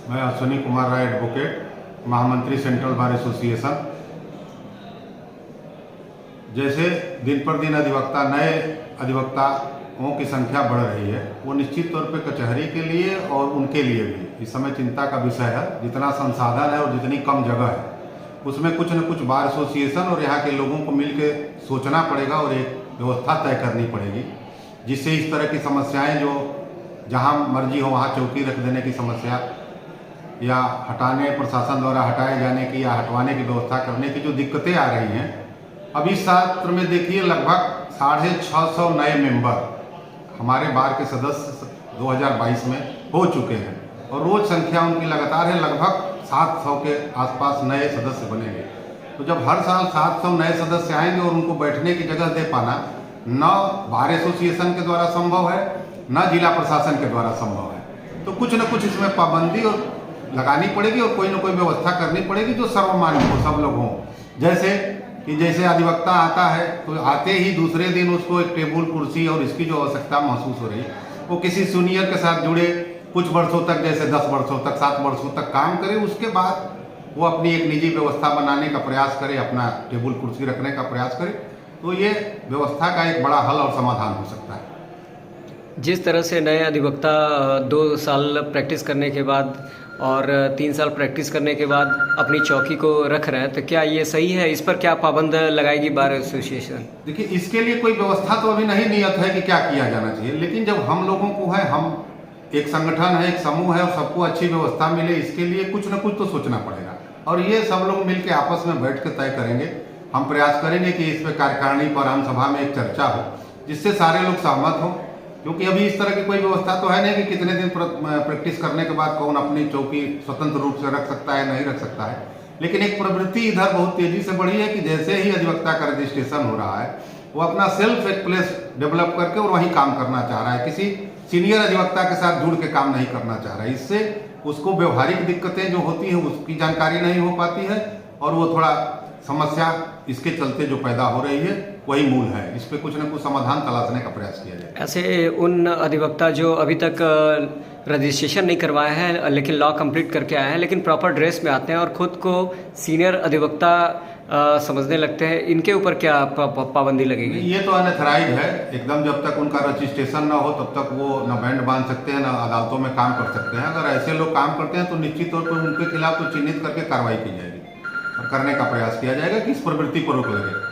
मैं अश्विनी कुमार राय एडवोकेट, महामंत्री central bar association. जैसे दिन पर दिन नए अधिवक्ताओं की संख्या बढ़ रही है, वो निश्चित तौर पे कचहरी के लिए और उनके लिए भी इस समय चिंता का विषय है। जितना संसाधन है और जितनी कम जगह है, उसमें कुछ न कुछ बार एसोसिएशन और यहाँ के लोगों को मिल के सोचना पड़ेगा और एक व्यवस्था तय करनी पड़ेगी, जिससे इस तरह की समस्याएं जो जहाँ मर्जी हो वहाँ चौकी रख देने की समस्या या प्रशासन द्वारा हटाए जाने की या हटवाने की व्यवस्था करने की जो दिक्कतें आ रही हैं। अब इस सत्र में देखिए लगभग 650 नए मेंबर हमारे बार के सदस्य 2022 में हो चुके हैं और रोज संख्या उनकी लगातार है, लगभग 700 के आसपास नए सदस्य बनेंगे। तो जब हर साल 700 नए सदस्य आएंगे और उनको बैठने की जगह दे पाना न बार एसोसिएशन के द्वारा संभव है, न जिला प्रशासन के द्वारा संभव है। तो कुछ न कुछ इसमें पाबंदी और लगानी पड़ेगी और कोई न कोई व्यवस्था करनी पड़ेगी जो सर्वमान्य हो, सब लोग हों। जैसे अधिवक्ता आता है तो आते ही दूसरे दिन उसको एक टेबल कुर्सी और इसकी जो आवश्यकता महसूस हो रही है, वो किसी सीनियर के साथ जुड़े, कुछ वर्षों तक, जैसे 10 वर्षों तक, 7 वर्षों तक काम करे, उसके बाद वो अपनी एक निजी व्यवस्था बनाने का प्रयास करे, अपना टेबल कुर्सी रखने का प्रयास करे, तो ये व्यवस्था का एक बड़ा हल और समाधान हो सकता है। जिस तरह से नए अधिवक्ता 2 साल प्रैक्टिस करने के बाद और 3 साल प्रैक्टिस करने के बाद अपनी चौकी को रख रहे हैं, तो क्या ये सही है? इस पर क्या पाबंद लगाएगी बार एसोसिएशन? देखिए, इसके लिए कोई व्यवस्था तो अभी नहीं नियत है कि क्या किया जाना चाहिए, लेकिन जब हम लोगों को है, हम एक संगठन है, एक समूह है और सबको अच्छी व्यवस्था मिले, इसके लिए कुछ न कुछ तो सोचना पड़ेगा और ये सब लोग मिलकर आपस में बैठ के तय करेंगे। हम प्रयास करेंगे कि इस पर कार्यकारिणी पर आम सभा में एक चर्चा हो जिससे सारे लोग सहमत हों, क्योंकि अभी इस तरह की कोई व्यवस्था तो है नहीं कि कितने दिन प्रैक्टिस करने के बाद कौन अपनी चौकी स्वतंत्र रूप से रख सकता है, नहीं रख सकता है। लेकिन एक प्रवृत्ति इधर बहुत तेजी से बढ़ी है कि जैसे ही अधिवक्ता का रजिस्ट्रेशन हो रहा है, वो अपना सेल्फ एक प्लेस डेवलप करके और वहीं काम करना चाह रहा है, किसी सीनियर अधिवक्ता के साथ जुड़ के काम नहीं करना चाह रहा है। इससे उसको व्यवहारिक दिक्कतें जो होती हैं उसकी जानकारी नहीं हो पाती है और वो थोड़ा समस्या इसके चलते जो पैदा हो रही है वही मूल है। इस पे कुछ न कुछ समाधान तलाशने का प्रयास किया जाए। ऐसे उन अधिवक्ता जो अभी तक रजिस्ट्रेशन नहीं करवाए हैं लेकिन लॉ कंप्लीट करके आए हैं, लेकिन प्रॉपर ड्रेस में आते हैं और खुद को सीनियर अधिवक्ता समझने लगते हैं, इनके ऊपर क्या पाबंदी लगेगी? ये तो अनथराइज है एकदम। जब तक उनका रजिस्ट्रेशन ना हो तब तक वो न बैंड बांध सकते हैं, न अदालतों में काम कर सकते हैं। अगर ऐसे लोग काम करते हैं तो निश्चित तौर पर उनके खिलाफ तो चिन्हित करके कार्रवाई की जाएगी और करने का प्रयास किया जाएगा कि इस प्रवृत्ति पर रोक लगे।